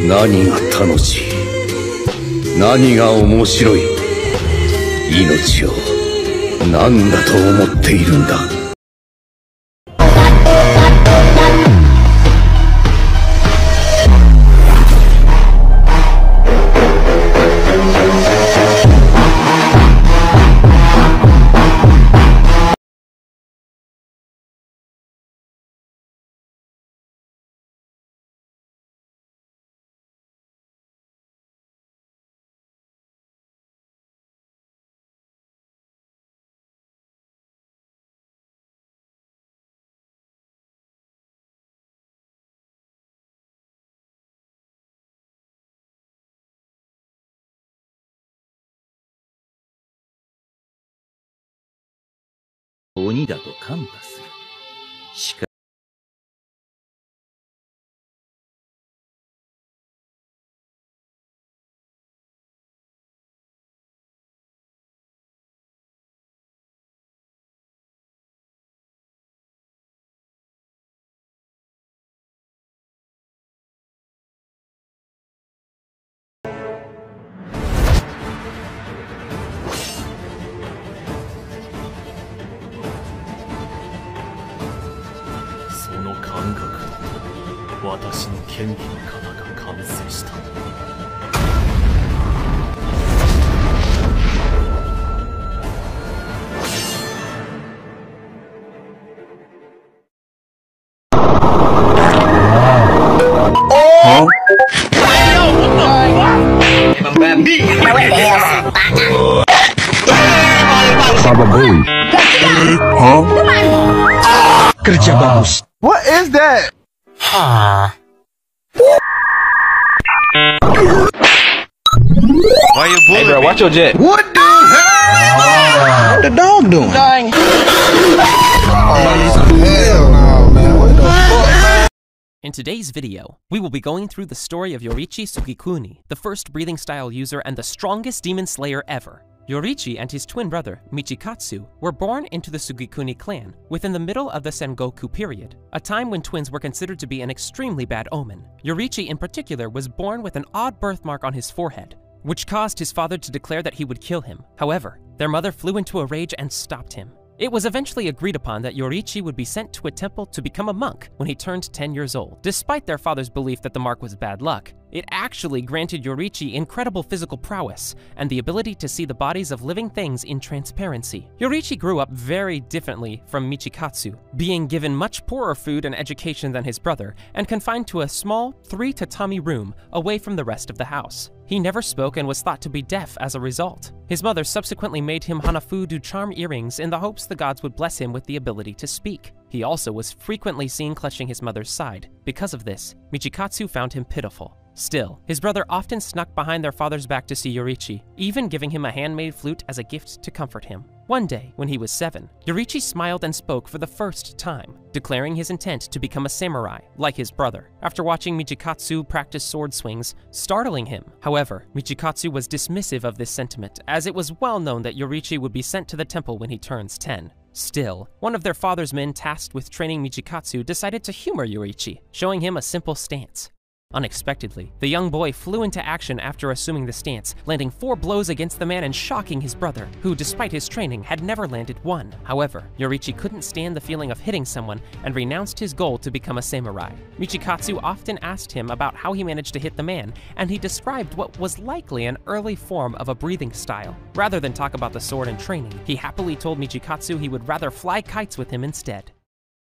何が楽しい、何が面白い、命を何だと思っているんだ。鬼だと看破する。しかその感覚と私の剣技の型が完成した。Kerja bagus. What is that? Why you bullying? Hey bro, watch your jet. What the hell? What the dog doing? Dying. Hell no, man. What the fuck, man? In today's video, we will be going through the story of Yoriichi Tsugikuni, the first breathing style user and the strongest demon slayer ever. Yoriichi and his twin brother, Michikatsu, were born into the Tsugikuni clan within the middle of the Sengoku period, a time when twins were considered to be an extremely bad omen. Yoriichi in particular was born with an odd birthmark on his forehead, which caused his father to declare that he would kill him. However, their mother flew into a rage and stopped him. It was eventually agreed upon that Yoriichi would be sent to a temple to become a monk when he turned 10 years old. Despite their father's belief that the mark was bad luck, it actually granted Yoriichi incredible physical prowess and the ability to see the bodies of living things in transparency. Yoriichi grew up very differently from Michikatsu, being given much poorer food and education than his brother, and confined to a small 3-tatami room away from the rest of the house. He never spoke and was thought to be deaf as a result. His mother subsequently made him Hanafudu charm earrings in the hopes the gods would bless him with the ability to speak. He also was frequently seen clutching his mother's side. Because of this, Michikatsu found him pitiful. Still, his brother often snuck behind their father's back to see Yoriichi, even giving him a handmade flute as a gift to comfort him. One day, when he was 7, Yoriichi smiled and spoke for the first time, declaring his intent to become a samurai, like his brother, after watching Michikatsu practice sword swings, startling him. However, Michikatsu was dismissive of this sentiment, as it was well known that Yoriichi would be sent to the temple when he turns 10. Still, one of their father's men tasked with training Michikatsu decided to humor Yoriichi, showing him a simple stance. Unexpectedly, the young boy flew into action after assuming the stance, landing 4 blows against the man and shocking his brother, who, despite his training, had never landed one. However, Yoriichi couldn't stand the feeling of hitting someone and renounced his goal to become a samurai. Michikatsu often asked him about how he managed to hit the man, and he described what was likely an early form of a breathing style. Rather than talk about the sword and training, he happily told Michikatsu he would rather fly kites with him instead.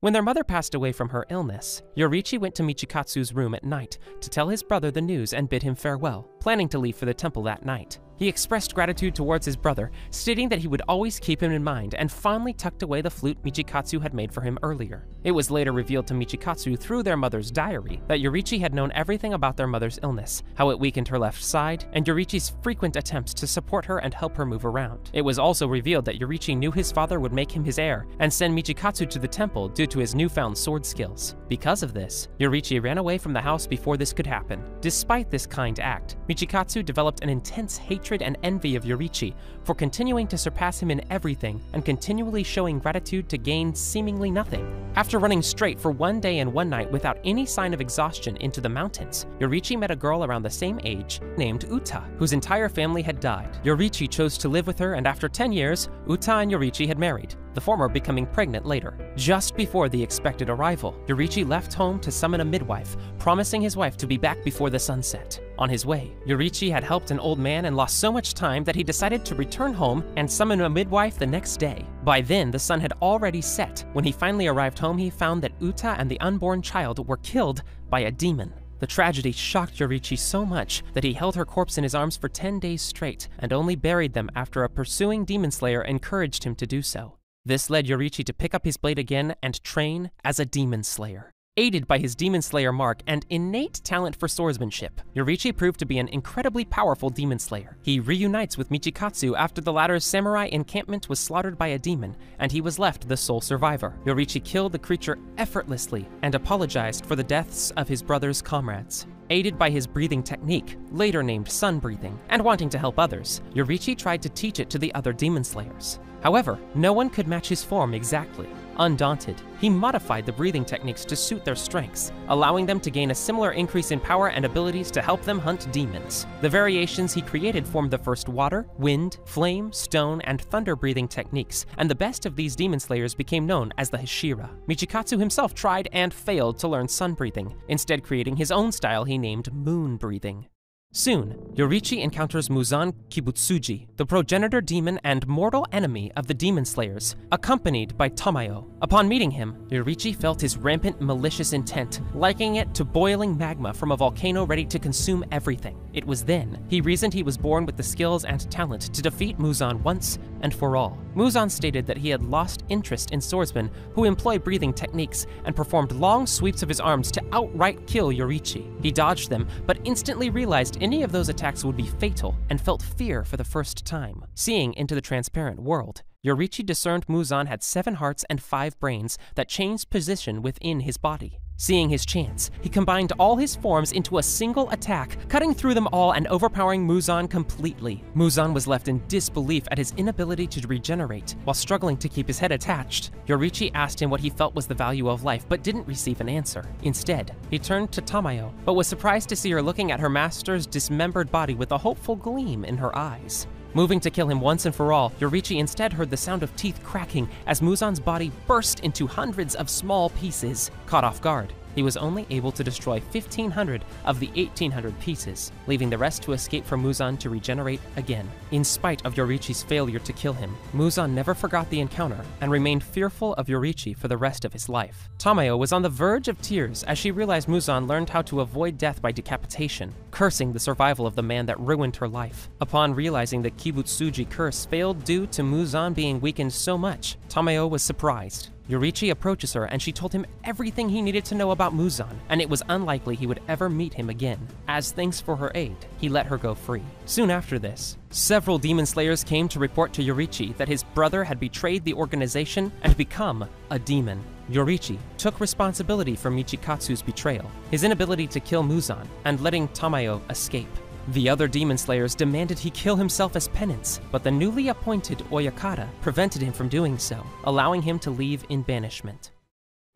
When their mother passed away from her illness, Yoriichi went to Michikatsu's room at night to tell his brother the news and bid him farewell, planning to leave for the temple that night. He expressed gratitude towards his brother, stating that he would always keep him in mind, and fondly tucked away the flute Michikatsu had made for him earlier. It was later revealed to Michikatsu through their mother's diary that Yoriichi had known everything about their mother's illness, how it weakened her left side, and Yoriichi's frequent attempts to support her and help her move around. It was also revealed that Yoriichi knew his father would make him his heir and send Michikatsu to the temple due to his newfound sword skills. Because of this, Yoriichi ran away from the house before this could happen. Despite this kind act, Michikatsu developed an intense hatred hatred and envy of Yoriichi for continuing to surpass him in everything and continually showing gratitude to gain seemingly nothing. After running straight for 1 day and 1 night without any sign of exhaustion into the mountains, Yoriichi met a girl around the same age named Uta, whose entire family had died. Yoriichi chose to live with her, and after 10 years, Uta and Yoriichi had married, the former becoming pregnant later. Just before the expected arrival, Yoriichi left home to summon a midwife, promising his wife to be back before the sunset. On his way, Yoriichi had helped an old man and lost so much time that he decided to return home and summon a midwife the next day. By then, the sun had already set. When he finally arrived home, he found that Uta and the unborn child were killed by a demon. The tragedy shocked Yoriichi so much that he held her corpse in his arms for 10 days straight and only buried them after a pursuing demon slayer encouraged him to do so. This led Yoriichi to pick up his blade again and train as a demon slayer. Aided by his demon slayer mark and innate talent for swordsmanship, Yoriichi proved to be an incredibly powerful demon slayer. He reunites with Michikatsu after the latter's samurai encampment was slaughtered by a demon, and he was left the sole survivor. Yoriichi killed the creature effortlessly and apologized for the deaths of his brother's comrades. Aided by his breathing technique, later named sun breathing, and wanting to help others, Yoriichi tried to teach it to the other demon slayers. However, no one could match his form exactly. Undaunted, he modified the breathing techniques to suit their strengths, allowing them to gain a similar increase in power and abilities to help them hunt demons. The variations he created formed the first water, wind, flame, stone, and thunder breathing techniques, and the best of these demon slayers became known as the Hashira. Michikatsu himself tried and failed to learn sun breathing, instead creating his own style he named moon breathing. Soon, Yoriichi encounters Muzan Kibutsuji, the progenitor demon and mortal enemy of the demon slayers, accompanied by Tamayo. Upon meeting him, Yoriichi felt his rampant malicious intent, likening it to boiling magma from a volcano ready to consume everything. It was then he reasoned he was born with the skills and talent to defeat Muzan once and for all. Muzan stated that he had lost interest in swordsmen who employ breathing techniques and performed long sweeps of his arms to outright kill Yoriichi. He dodged them, but instantly realized any of those attacks would be fatal and felt fear for the first time. Seeing into the transparent world, Yoriichi discerned Muzan had 7 hearts and 5 brains that changed position within his body. Seeing his chance, he combined all his forms into a single attack, cutting through them all and overpowering Muzan completely. Muzan was left in disbelief at his inability to regenerate, while struggling to keep his head attached. Yoriichi asked him what he felt was the value of life, but didn't receive an answer. Instead, he turned to Tamayo, but was surprised to see her looking at her master's dismembered body with a hopeful gleam in her eyes. Moving to kill him once and for all, Yoriichi instead heard the sound of teeth cracking as Muzan's body burst into hundreds of small pieces. Caught off guard, he was only able to destroy 1,500 of the 1,800 pieces, leaving the rest to escape from Muzan to regenerate again. In spite of Yoriichi's failure to kill him, Muzan never forgot the encounter and remained fearful of Yoriichi for the rest of his life. Tamayo was on the verge of tears as she realized Muzan learned how to avoid death by decapitation, cursing the survival of the man that ruined her life. Upon realizing the Kibutsuji curse failed due to Muzan being weakened so much, Tamayo was surprised. Yoriichi approaches her and she told him everything he needed to know about Muzan, and it was unlikely he would ever meet him again. As thanks for her aid, he let her go free. Soon after this, several demon slayers came to report to Yoriichi that his brother had betrayed the organization and become a demon. Yoriichi took responsibility for Michikatsu's betrayal, his inability to kill Muzan, and letting Tamayo escape. The other demon slayers demanded he kill himself as penance, but the newly appointed Oyakata prevented him from doing so, allowing him to leave in banishment.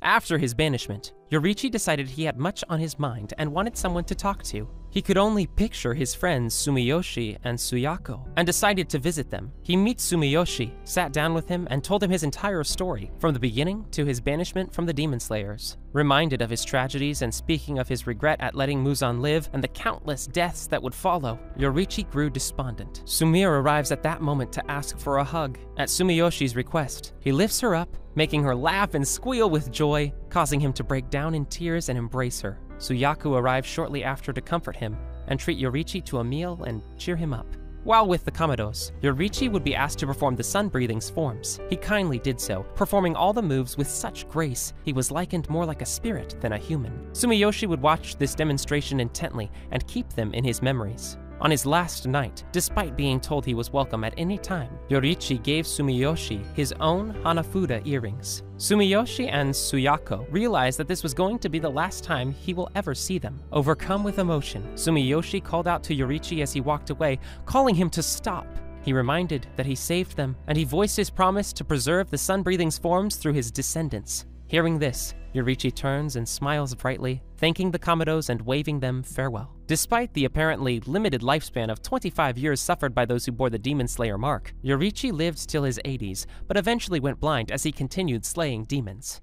After his banishment, Yoriichi decided he had much on his mind and wanted someone to talk to. He could only picture his friends Sumiyoshi and Suyako, and decided to visit them. He meets Sumiyoshi, sat down with him, and told him his entire story, from the beginning to his banishment from the demon slayers. Reminded of his tragedies and speaking of his regret at letting Muzan live and the countless deaths that would follow, Yoriichi grew despondent. Sumire arrives at that moment to ask for a hug. At Sumiyoshi's request, he lifts her up, making her laugh and squeal with joy, causing him to break down in tears and embrace her. Suyaku arrives shortly after to comfort him and treat Yoriichi to a meal and cheer him up. While with the Kamados, Yoriichi would be asked to perform the sun-breathing's forms. He kindly did so, performing all the moves with such grace, he was likened more like a spirit than a human. Sumiyoshi would watch this demonstration intently and keep them in his memories. On his last night, despite being told he was welcome at any time, Yoriichi gave Sumiyoshi his own Hanafuda earrings. Sumiyoshi and Suyako realized that this was going to be the last time he will ever see them. Overcome with emotion, Sumiyoshi called out to Yoriichi as he walked away, calling him to stop. He reminded that he saved them, and he voiced his promise to preserve the Sun-breathing's forms through his descendants. Hearing this, Yoriichi turns and smiles brightly, thanking the Kamados and waving them farewell. Despite the apparently limited lifespan of 25 years suffered by those who bore the Demon Slayer mark, Yoriichi lived till his 80s, but eventually went blind as he continued slaying demons.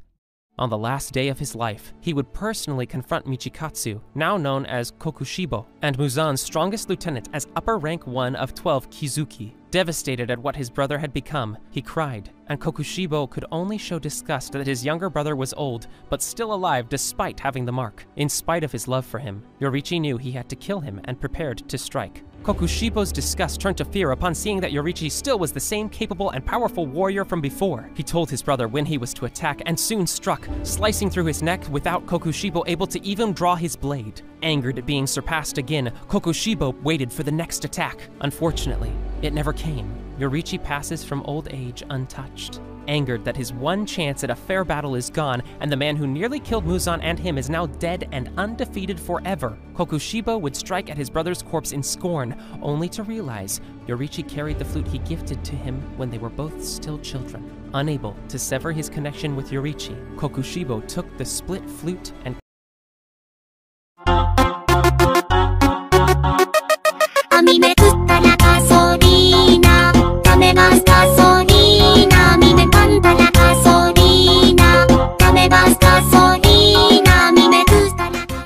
On the last day of his life, he would personally confront Michikatsu, now known as Kokushibo, and Muzan's strongest lieutenant as upper rank 1 of 12 Kizuki. Devastated at what his brother had become, he cried, and Kokushibo could only show disgust that his younger brother was old, but still alive despite having the mark. In spite of his love for him, Yoriichi knew he had to kill him and prepared to strike. Kokushibo's disgust turned to fear upon seeing that Yoriichi still was the same capable and powerful warrior from before. He told his brother when he was to attack and soon struck, slicing through his neck without Kokushibo able to even draw his blade. Angered at being surpassed again, Kokushibo waited for the next attack. Unfortunately, it never came. Yoriichi passes from old age untouched. Angered that his one chance at a fair battle is gone, and the man who nearly killed Muzan and him is now dead and undefeated forever, Kokushibo would strike at his brother's corpse in scorn, only to realize Yoriichi carried the flute he gifted to him when they were both still children. Unable to sever his connection with Yoriichi, Kokushibo took the split flute and